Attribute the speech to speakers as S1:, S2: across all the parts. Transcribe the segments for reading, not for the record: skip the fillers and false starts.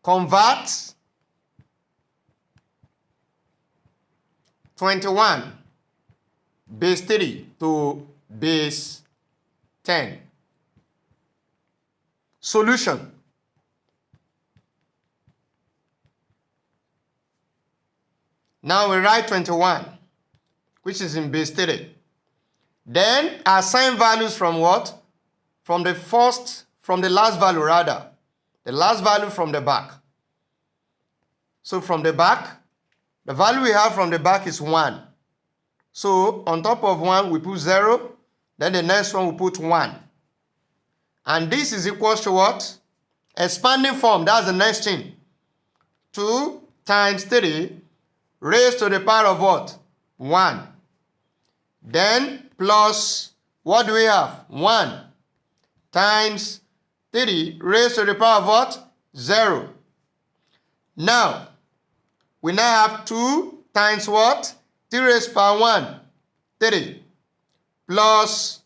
S1: Convert 21 base 3 to base 10. Solution. Now we write 21, which is in base 3. Then assign values from what? From the last value rather. The last value from the back. So from the back, the value we have from the back is 1. So on top of 1, we put 0. Then the next one we put 1. And this is equals to what? Expanding form, that's the next thing. 2 times 3 raised to the power of what? 1. Then plus, what do we have? 1 times 3 raised to the power of what? 0. Now, we now have 2 times what? 3 raised to the power 1, 3. Plus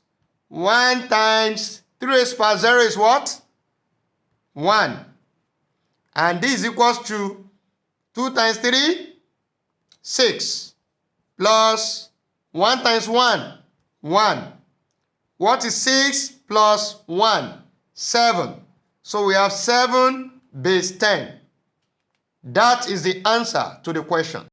S1: 1 times 3 raised to the power 0 is what? 1. And this is equals to 2 times 3, 6. Plus 1 times 1, 1. What is 6 plus 1? 7. So we have 7 base 10. That is the answer to the question.